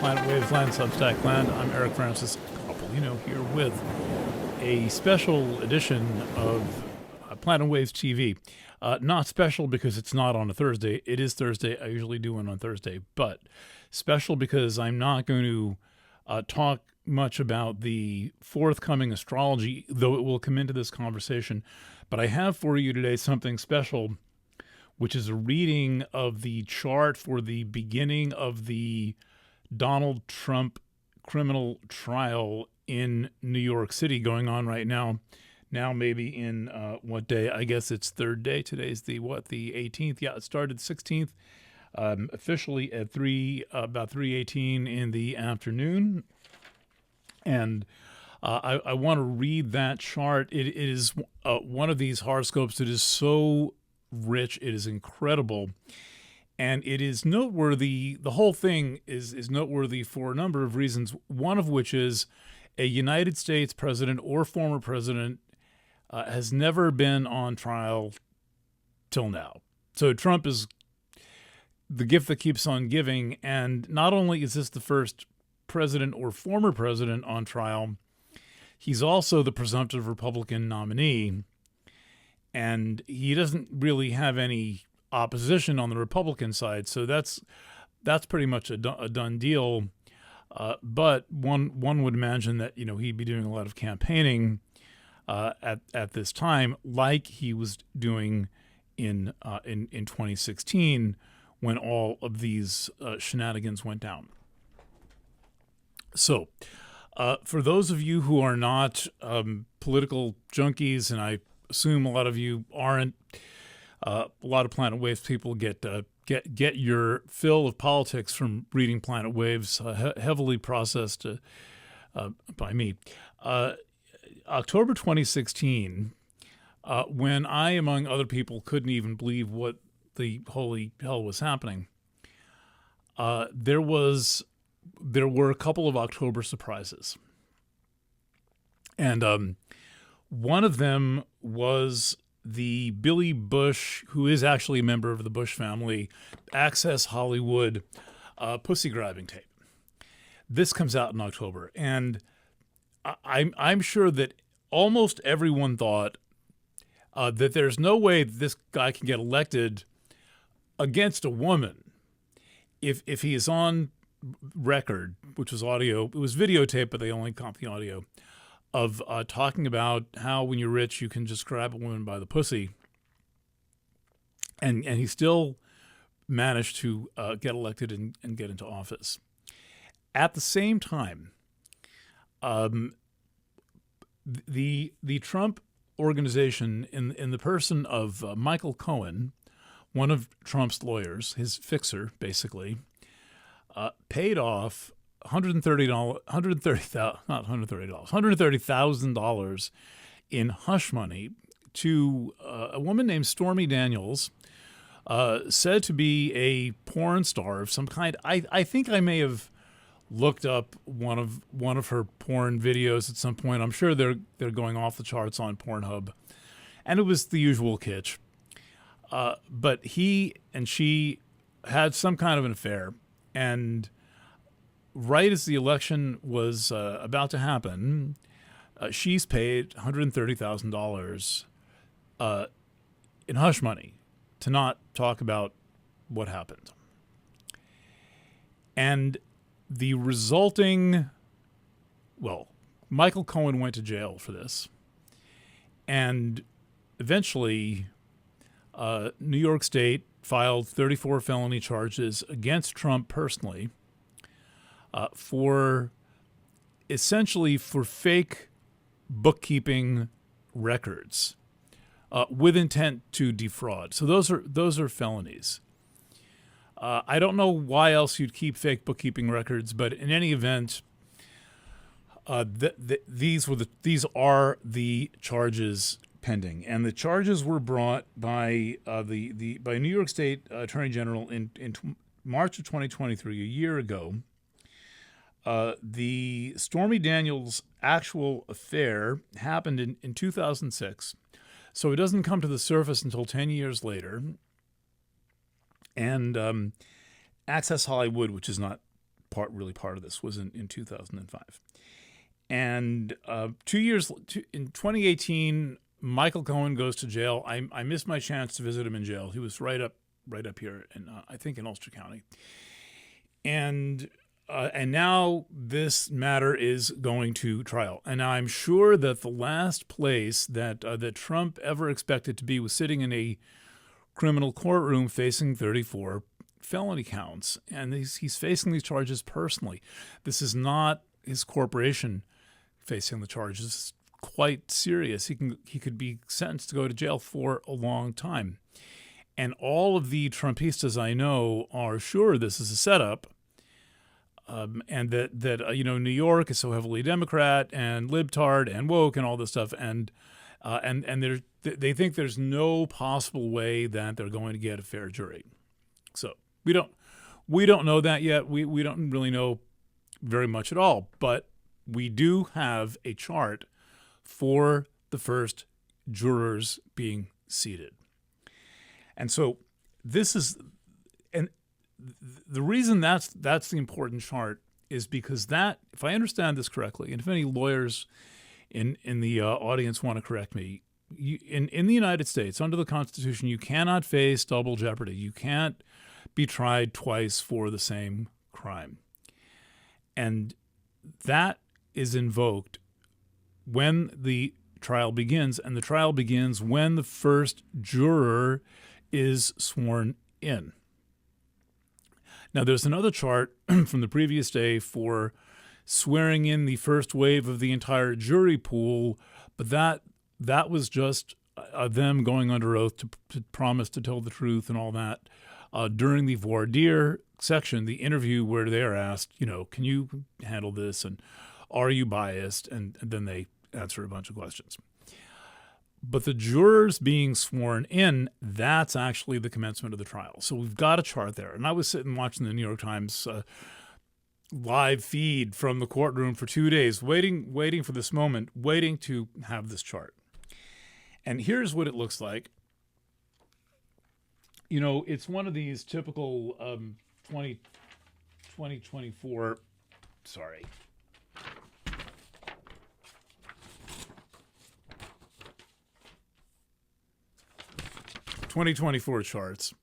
Planet Waves Land, Substack Land. I'm Eric Francis Coppolino here with a special edition of Planet Waves TV. Not special because it's not on a Thursday. It is Thursday. I usually do one on Thursday. But special because I'm not going to talk much about the forthcoming astrology, though it will come into this conversation. But I have for you today something special, which is a reading of the chart for the beginning of the Donald Trump criminal trial in New York City going on right now. Now maybe in what day? I guess it's third day. Today's the 18th. Yeah, it started 16th, officially at about 3:18 in the afternoon. And I want to read that chart. It is one of these horoscopes that is so rich. It is incredible. And it is noteworthy. The whole thing is noteworthy for a number of reasons, one of which is a United States president or former president has never been on trial till now. So Trump is the gift that keeps on giving. And not only is this the first president or former president on trial, he's also the presumptive Republican nominee. And he doesn't really have any opposition on the Republican side, so that's pretty much a done deal. But one would imagine that he'd be doing a lot of campaigning at this time, like he was doing in 2016 when all of these shenanigans went down. So, for those of you who are not political junkies, and I assume a lot of you aren't. A lot of Planet Waves people get your fill of politics from reading Planet Waves, heavily processed by me. October 2016, when I, among other people, couldn't even believe what the holy hell was happening, there were a couple of October surprises. And one of them was the Billy Bush, who is actually a member of the Bush family, Access Hollywood pussy grabbing tape. This comes out in October, and I'm sure that almost everyone thought that there's no way this guy can get elected against a woman if he is on record, which was audio. It was videotape, but they only comped the audio, of talking about how when you're rich, you can just grab a woman by the pussy. And he still managed to get elected and get into office. At the same time, the Trump organization, in the person of Michael Cohen, one of Trump's lawyers, his fixer, basically, paid off $130,000 in hush money to a woman named Stormy Daniels, said to be a porn star of some kind. I think I may have looked up one of her porn videos at some point. I'm sure they're going off the charts on Pornhub, and it was the usual kitsch. But he and she had some kind of an affair, and right as the election was about to happen, she's paid $130,000 in hush money to not talk about what happened. And the resulting, Michael Cohen went to jail for this. And eventually, New York State filed 34 felony charges against Trump personally, for fake bookkeeping records with intent to defraud. So those are felonies. I don't know why else you'd keep fake bookkeeping records, but in any event, these are the charges pending, and the charges were brought by by New York State Attorney General in March of 2023, a year ago. The Stormy Daniels actual affair happened in 2006, so it doesn't come to the surface until 10 years later. And Access Hollywood, which is not part of this was in 2005. And 2 years in 2018, Michael Cohen goes to jail. I missed my chance to visit him in jail. He was right up here, in, I think in Ulster County. And now this matter is going to trial. And now I'm sure that the last place that Trump ever expected to be was sitting in a criminal courtroom facing 34 felony counts. And he's facing these charges personally. This is not his corporation facing the charges. It's quite serious. He could be sentenced to go to jail for a long time. And all of the Trumpistas I know are sure this is a setup. And that New York is so heavily Democrat and libtard and woke and all this stuff, and they think there's no possible way that they're going to get a fair jury. So we don't know that yet. We don't really know very much at all, but we do have a chart for the first jurors being seated, and so this is. The reason that's the important chart is because that, if I understand this correctly, and if any lawyers in the audience want to correct me, in the United States, under the Constitution, you cannot face double jeopardy. You can't be tried twice for the same crime. And that is invoked when the trial begins, and the trial begins when the first juror is sworn in. Now, there's another chart from the previous day for swearing in the first wave of the entire jury pool, but that was just them going under oath to promise to tell the truth and all that. During the voir dire section, the interview where they are asked, can you handle this, and are you biased? And then they answer a bunch of questions. But the jurors being sworn in, that's actually the commencement of the trial. So we've got a chart there. And I was sitting watching the New York Times live feed from the courtroom for 2 days, waiting for this moment, waiting to have this chart. And here's what it looks like. It's one of these typical 2024, sorry. 2024 charts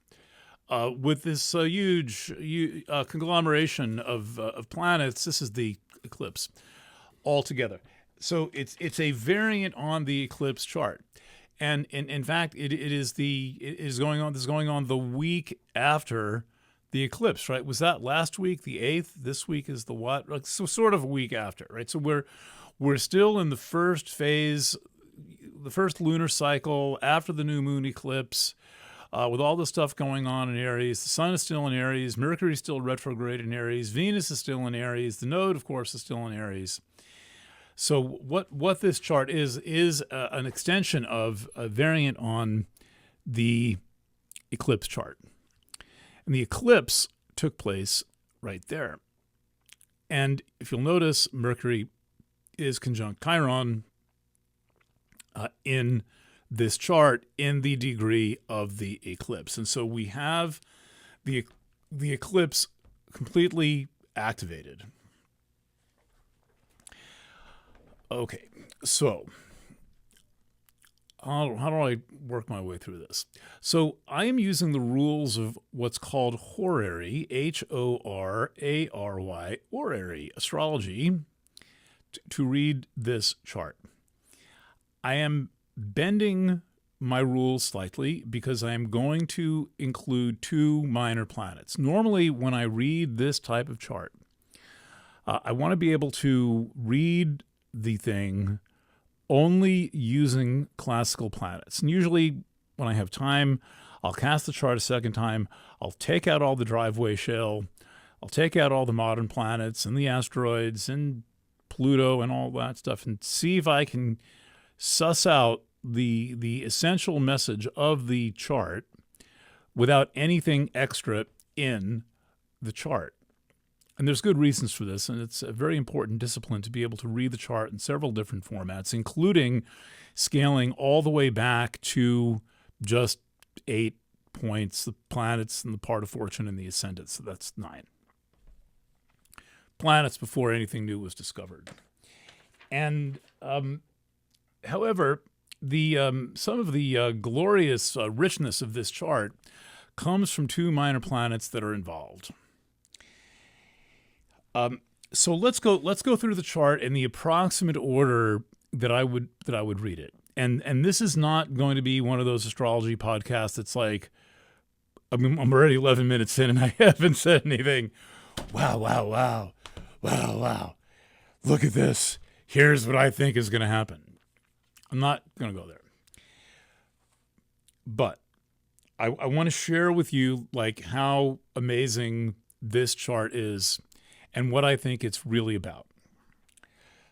with this huge conglomeration of planets. This is the eclipse altogether. So it's a variant on the eclipse chart, and in fact it is going on. This is going on the week after the eclipse, right? Was that last week, the 8th? This week is the what? So sort of a week after, right? So we're still in the first phase, the first lunar cycle after the new moon eclipse, with all the stuff going on in Aries. The sun is still in Aries. Mercury is still retrograde in Aries. Venus is still in Aries. The node, of course, is still in Aries. So what this chart is an extension of a variant on the eclipse chart. And the eclipse took place right there. And if you'll notice, Mercury is conjunct Chiron in this chart in the degree of the eclipse. And so we have the eclipse completely activated. Okay, so how do I work my way through this? So I am using the rules of what's called Horary, Horary, Horary astrology, to read this chart. I am bending my rules slightly because I am going to include 2 minor planets. Normally, when I read this type of chart, I want to be able to read the thing only using classical planets. And usually, when I have time, I'll cast the chart a second time. I'll take out all the driveway shell. I'll take out all the modern planets and the asteroids and Pluto and all that stuff and see if I can suss out the essential message of the chart without anything extra in the chart. And there's good reasons for this, and it's a very important discipline to be able to read the chart in several different formats, including scaling all the way back to just 8 points, the planets and the part of fortune and the ascendant, so that's 9. planets before anything new was discovered. And however, the some of the glorious richness of this chart comes from two minor planets that are involved. So let's go through the chart in the approximate order that I would read it. And this is not going to be one of those astrology podcasts that's like, I mean, I'm already 11 minutes in and I haven't said anything. Wow. Look at this. Here's what I think is going to happen. I'm not going to go there. But I want to share with you like how amazing this chart is and what I think it's really about.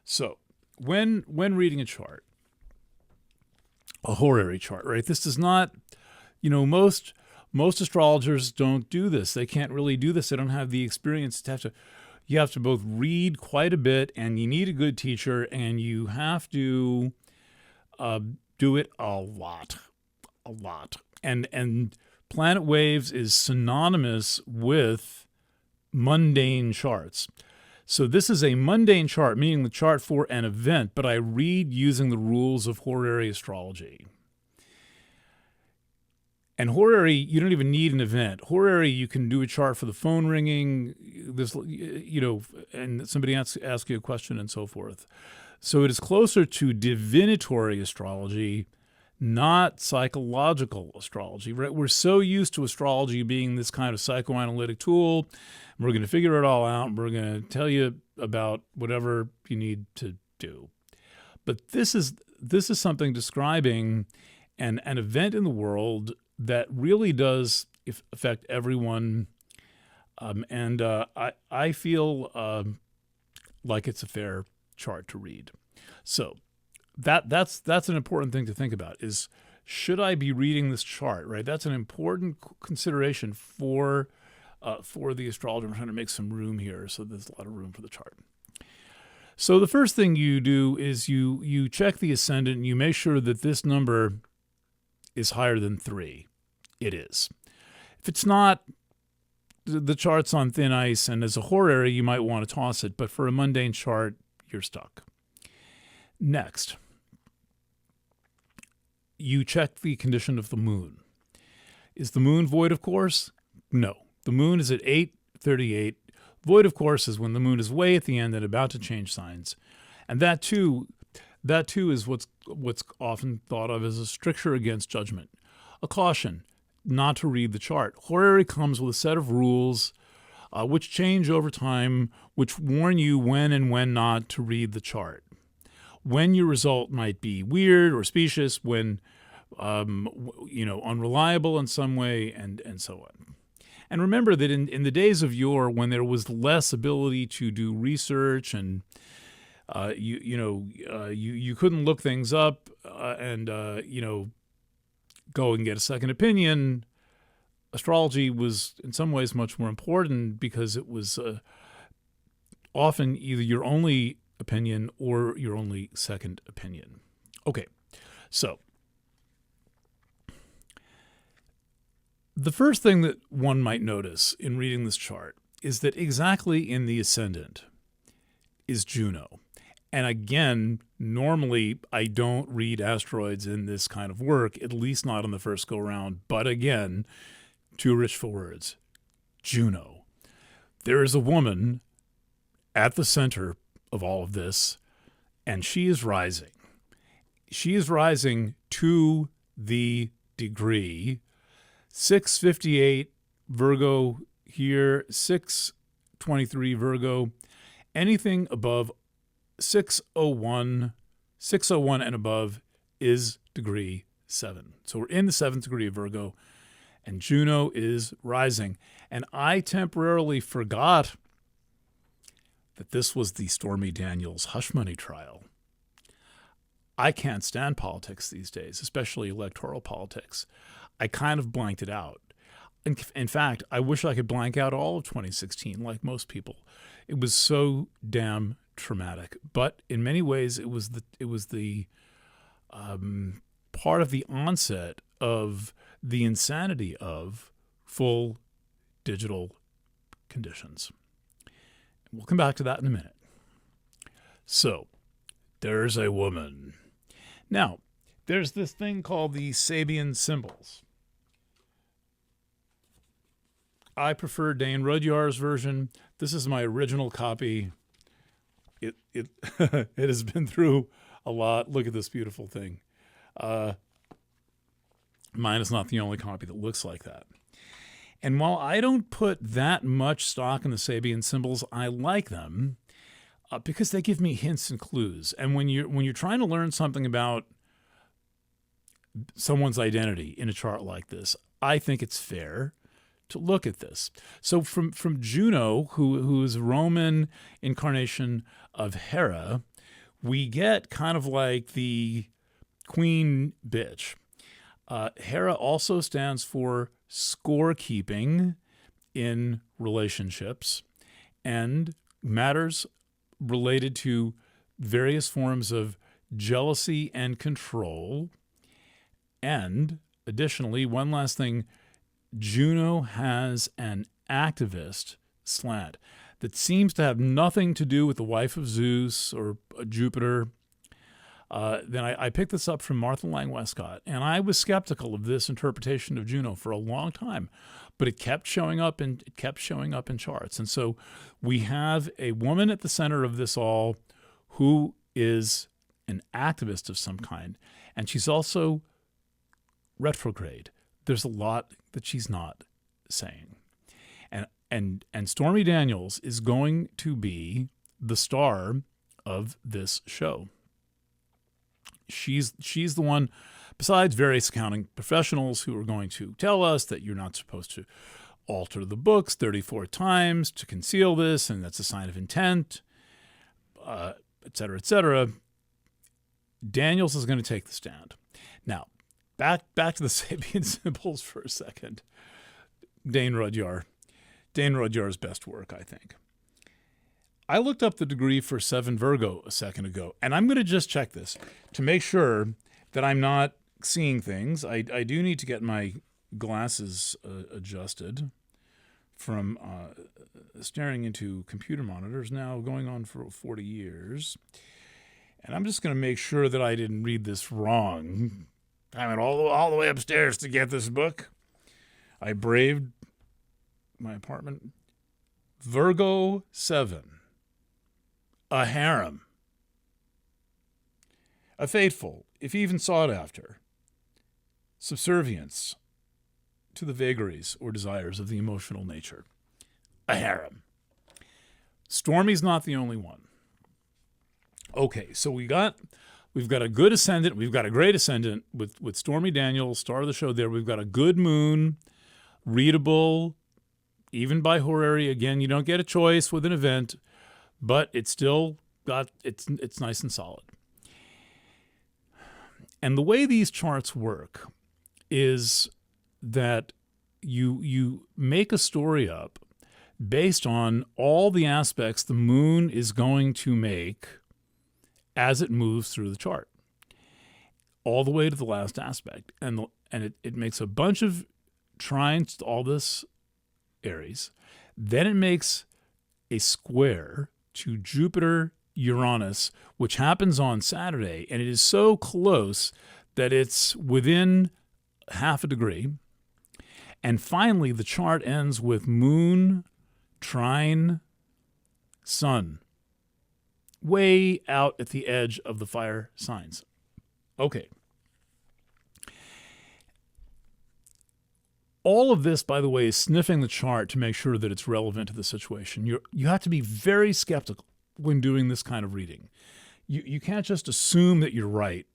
So when reading a chart, a horary chart, right? This does not, most astrologers don't do this. They can't really do this. They don't have the experience you have to both read quite a bit, and you need a good teacher, and you have to do it a lot. And planet waves is synonymous with mundane charts. So this is a mundane chart, meaning the chart for an event, but I read using the rules of horary astrology. And horary, you don't even need an event. Horary, you can do a chart for the phone ringing, and somebody asks you a question and so forth. So it is closer to divinatory astrology, not psychological astrology, right? We're so used to astrology being this kind of psychoanalytic tool. We're going to figure it all out. And we're going to tell you about whatever you need to do. But this is something describing an event in the world that really does affect everyone. I feel like it's a fair chart to read. So that's an important thing to think about is, should I be reading this chart, right? That's an important consideration for the astrologer. I'm trying to make some room here, so there's a lot of room for the chart. So the first thing you do is you check the ascendant and you make sure that this number is higher than 3. It is. If it's not, the chart's on thin ice, and as a horary, you might want to toss it, but for a mundane chart, you're stuck. Next, you check the condition of the moon. Is the moon void of course? No. The moon is at 8:38. Void of course is when the moon is way at the end and about to change signs. And that too is what's often thought of as a stricture against judgment. A caution not to read the chart. Horary comes with a set of rules which change over time, which warn you when and when not to read the chart. When your result might be weird or specious, when unreliable in some way, and so on. And remember that in the days of yore, when there was less ability to do research and you couldn't look things up and go and get a second opinion, astrology was in some ways much more important because it was often either your only opinion or your only second opinion. Okay, so the first thing that one might notice in reading this chart is that exactly in the ascendant is Juno. And again, normally I don't read asteroids in this kind of work, at least not on the first go round. But again, too rich for words. Juno. There is a woman at the center of all of this, and she is rising. She is rising to the degree 658 Virgo here, 623 Virgo. Anything above 601 and above is degree 7. So we're in the 7th degree of Virgo, and Juno is rising. And I temporarily forgot that this was the Stormy Daniels hush money trial. I can't stand politics these days, especially electoral politics. I kind of blanked it out. In fact, I wish I could blank out all of 2016 like most people. It was so damn traumatic. But in many ways, it was the part of the onset of the insanity of full digital conditions. We'll come back to that in a minute. So, there's a woman. Now, there's this thing called the Sabian symbols. I prefer Dane Rudyard's version. This is my original copy. It it has been through a lot. Look at this beautiful thing. Mine is not the only copy that looks like that. And while I don't put that much stock in the Sabian symbols, I like them because they give me hints and clues. And when you're trying to learn something about someone's identity in a chart like this, I think it's fair to look at this. So from Juno, who is a Roman incarnation of Hera, we get kind of like the queen bitch. Hera also stands for scorekeeping in relationships and matters related to various forms of jealousy and control. And additionally, one last thing, Juno has an activist slant that seems to have nothing to do with the wife of Zeus or Jupiter. Then I picked this up from Martha Lang Westcott, and I was skeptical of this interpretation of Juno for a long time, but it kept showing up in charts. And so we have a woman at the center of this all who is an activist of some kind, and she's also retrograde. There's a lot that she's not saying. And Stormy Daniels is going to be the star of this show. She's the one, besides various accounting professionals who are going to tell us that you're not supposed to alter the books 34 times to conceal this, and that's a sign of intent, et cetera, et cetera. Daniels is going to take the stand. Now, back to the Sabian symbols for a second. Dane Rudyard's best work, I think. I looked up the degree for 7 Virgo a second ago, and I'm going to just check this to make sure that I'm not seeing things. I do need to get my glasses adjusted from staring into computer monitors now going on for 40 years. And I'm just going to make sure that I didn't read this wrong. I went all the way upstairs to get this book. I braved my apartment. Virgo 7. A harem. A faithful, if even sought after. Subservience to the vagaries or desires of the emotional nature. A harem. Stormy's not the only one. Okay, so we've got a good ascendant. We've got a great ascendant with Stormy Daniels, star of the show there. We've got a good moon, readable, even by Horary. Again, you don't get a choice with an event, but it's still it's nice and solid. And the way these charts work is that you make a story up based on all the aspects the moon is going to make as it moves through the chart, all the way to the last aspect. And it makes a bunch of trines to all this Aries. Then it makes a square to Jupiter Uranus, which happens on Saturday, and it is so close that it's within half a degree. And finally, the chart ends with Moon trine Sun, way out at the edge of the fire signs. Okay. All of this, by the way, is sniffing the chart to make sure that it's relevant to the situation. You have to be very skeptical when doing this kind of reading. You can't just assume that you're right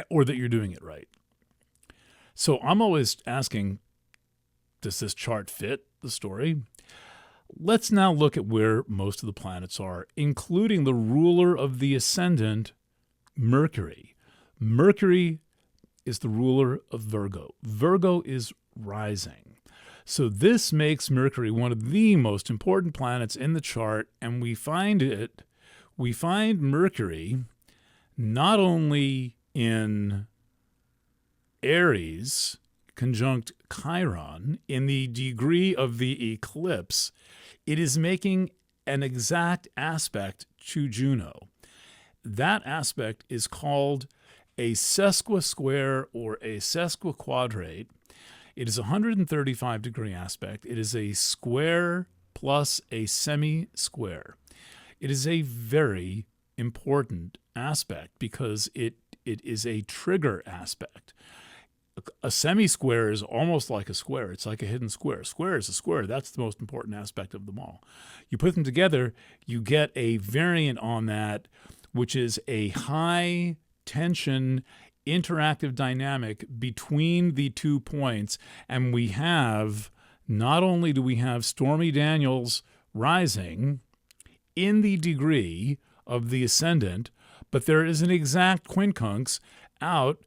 or that you're doing it right. So I'm always asking, does this chart fit the story? Let's now look at where most of the planets are, including the ruler of the ascendant, Mercury. Mercury is the ruler of Virgo. Virgo is rising. So this makes Mercury one of the most important planets in the chart, and we find Mercury not only in Aries conjunct Chiron in the degree of the eclipse, it is making an exact aspect to Juno. That aspect is called a sesquisquare or a sesquiquadrate. It is a 135-degree aspect. It is a square plus a semi-square. It is a very important aspect because it is a trigger aspect. A semi-square is almost like a square. It's like a hidden square. Square is a square. That's the most important aspect of them all. You put them together, you get a variant on that, which is a high tension interactive dynamic between the 2 points. And we have, not only do we have Stormy Daniels rising in the degree of the ascendant, but there is an exact quincunx out,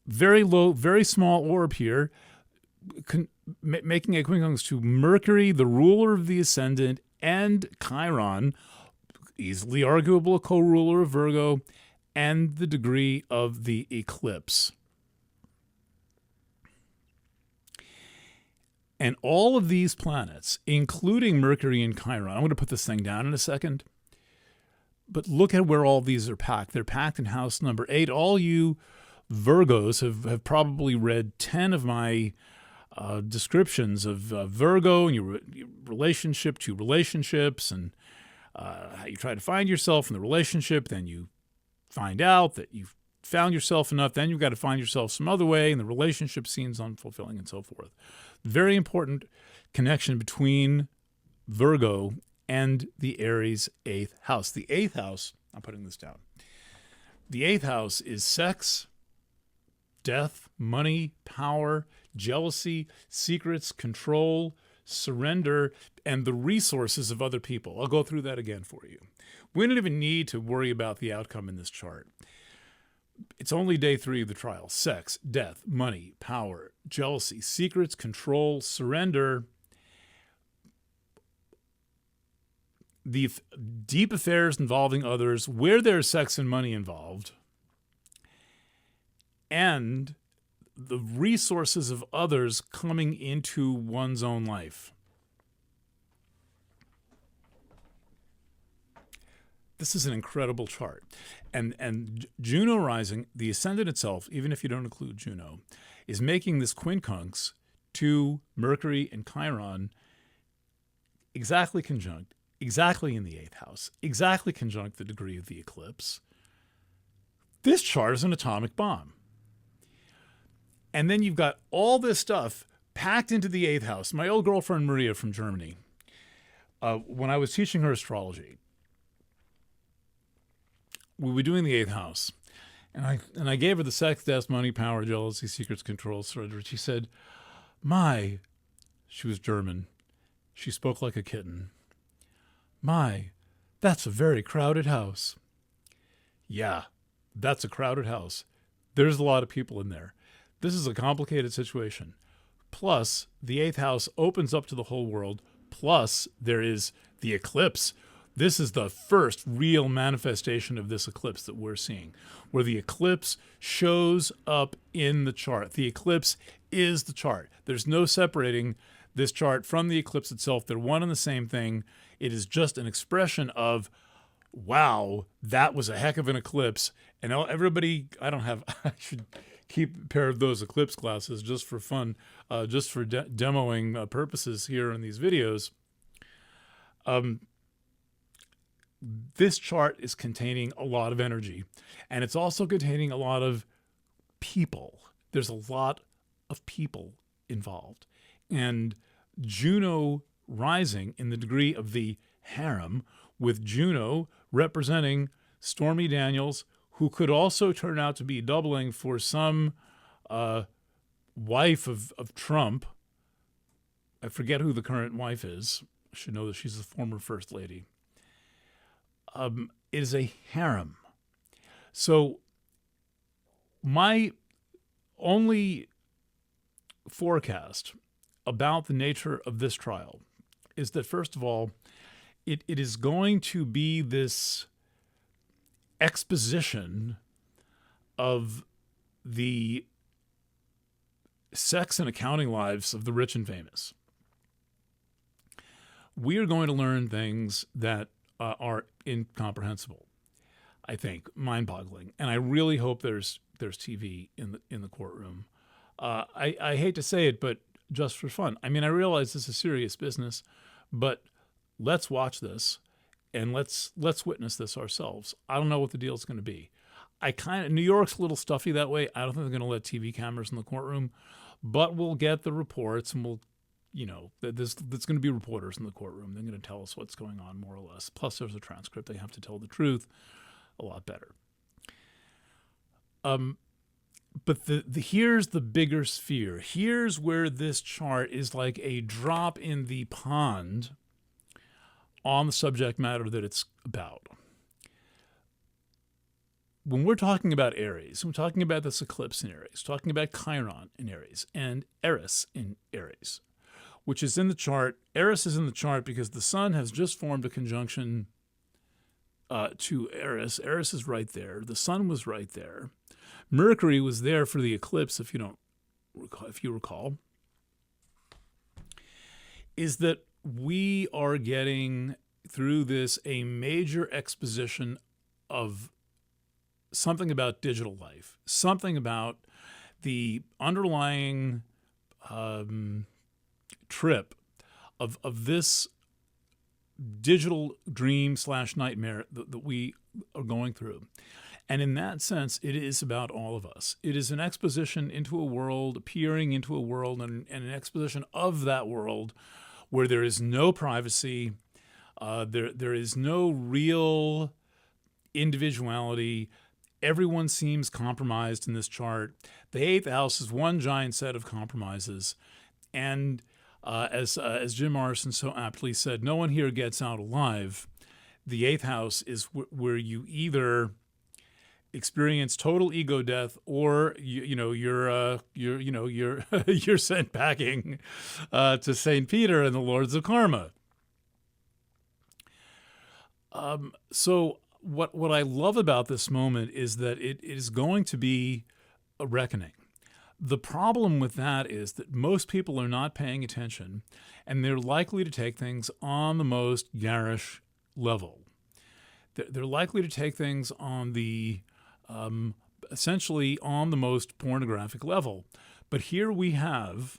very low, very small orb here, making a quincunx to Mercury, the ruler of the ascendant, and Chiron, easily arguable a co-ruler of Virgo, and the degree of the eclipse. And all of these planets, including Mercury and Chiron, I'm going to put this thing down in a second, but look at where all these are packed. They're packed in house number 8. All you Virgos have probably read 10 of my descriptions of Virgo and your relationship to relationships, and how you try to find yourself in the relationship, then you find out that you've found yourself enough, then you've got to find yourself some other way, and the relationship seems unfulfilling and so forth. Very important connection between Virgo and the Aries 8th house. The 8th house, I'm putting this down. The 8th house is sex, death, money, power, jealousy, secrets, control, surrender, and the resources of other people. I'll go through that again for you. We don't even need to worry about the outcome in this chart. It's only day 3 of the trial. Sex, death, money, power, jealousy, secrets, control, surrender, the deep affairs involving others, where there's sex and money involved, and the resources of others coming into one's own life. This is an incredible chart. And Juno rising, the ascendant itself, even if you don't include Juno, is making this quincunx to Mercury and Chiron exactly conjunct, exactly in the 8th house, exactly conjunct the degree of the eclipse. This chart is an atomic bomb. And then you've got all this stuff packed into the 8th house. My old girlfriend Maria from Germany, when I was teaching her astrology, we were doing the 8th house, and I gave her the sex, death, money, power, jealousy, secrets, control, surrender. She said, she was German. She spoke like a kitten. That's a very crowded house. Yeah, that's a crowded house. There's a lot of people in there. This is a complicated situation. Plus, the 8th house opens up to the whole world. Plus, there is the eclipse. This is the first real manifestation of this eclipse that we're seeing, where the eclipse shows up in the chart. The eclipse is the chart. There's no separating this chart from the eclipse itself. They're one and the same thing. It is just an expression of, wow, that was a heck of an eclipse. And everybody, I should keep a pair of those eclipse glasses just for fun, just for demoing purposes here in these videos. This chart is containing a lot of energy, and it's also containing a lot of people. There's a lot of people involved. And Juno rising in the degree of the harem, with Juno representing Stormy Daniels, who could also turn out to be doubling for some wife of Trump. I forget who the current wife is. I should know that she's the former first lady. It is a harem. So my only forecast about the nature of this trial is that, first of all, it is going to be this exposition of the sex and accounting lives of the rich and famous. we are going to learn things that are incomprehensible. I think mind-boggling, and I really hope there's TV in the courtroom. I hate to say it, but just for fun. I mean, I realize this is serious business, but let's watch this and let's witness this ourselves. I don't know what the deal's going to be. New York's a little stuffy that way. I don't think they're going to let TV cameras in the courtroom, but we'll get the reports and there's going to be reporters in the courtroom. They're going to tell us what's going on more or less. Plus, there's a transcript. They have to tell the truth a lot better. But here's the bigger sphere. Here's where this chart is like a drop in the pond on the subject matter that it's about. When we're talking about Aries, we're talking about this eclipse in Aries, talking about Chiron in Aries and Eris in Aries, which is in the chart. Eris is in the chart because the sun has just formed a conjunction to Eris. Eris is right there. The sun was right there. Mercury was there for the eclipse, if you recall, is that we are getting through this a major exposition of something about digital life, something about the underlying trip of this digital dream / nightmare that we are going through. And in that sense, it is about all of us. It is an exposition into a world, peering into a world, and an exposition of that world where there is no privacy, there is no real individuality. Everyone seems compromised in this chart. The 8th house is one giant set of compromises. And as Jim Morrison so aptly said, no one here gets out alive. The 8th house is where you either experience total ego death, or you're sent packing to St. Peter and the Lords of Karma. So what I love about this moment is that it is going to be a reckoning. The problem with that is that most people are not paying attention, and they're likely to take things on the most garish level. They're likely to take things on the essentially on the most pornographic level. But here we have,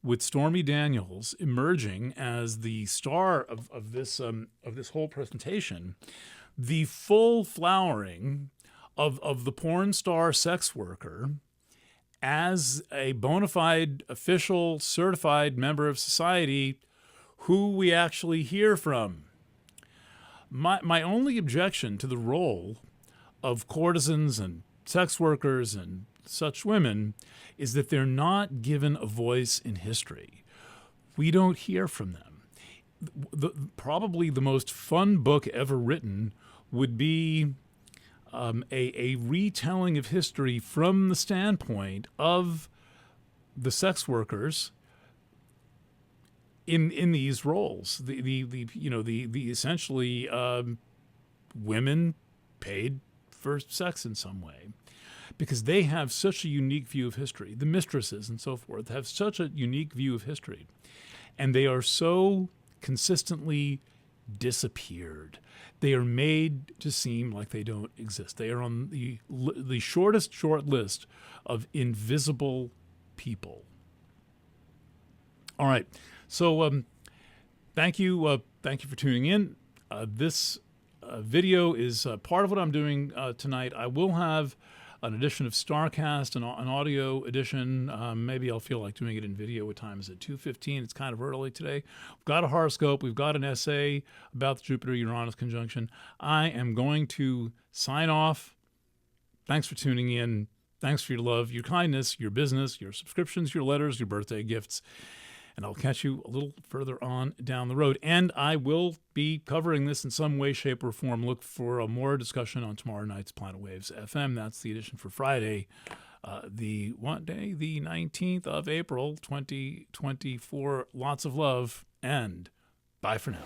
with Stormy Daniels emerging as the star of this whole presentation, the full flowering of the porn star sex worker as a bona fide, official, certified member of society who we actually hear from. My only objection to the role of courtesans and sex workers and such women is that they're not given a voice in history. We don't hear from them. Probably the most fun book ever written would be a retelling of history from the standpoint of the sex workers in these roles. The essentially women paid for sex in some way, because they have such a unique view of history. The mistresses and so forth have such a unique view of history, and they are so consistently disappeared. They are made to seem like they don't exist. They are on the short list of invisible people. All right, so thank you for tuning in. This video is part of what I'm doing tonight. I will have an edition of StarCast, an audio edition. Maybe I'll feel like doing it in video. What time is it? 2:15. It's kind of early today. We've got a horoscope. We've got an essay about the Jupiter-Uranus conjunction. I am going to sign off. Thanks for tuning in. Thanks for your love, your kindness, your business, your subscriptions, your letters, your birthday gifts. And I'll catch you a little further on down the road. And I will be covering this in some way, shape, or form. Look for a more discussion on tomorrow night's Planet Waves FM. That's the edition for Friday, the 19th of April, 2024. Lots of love, and bye for now.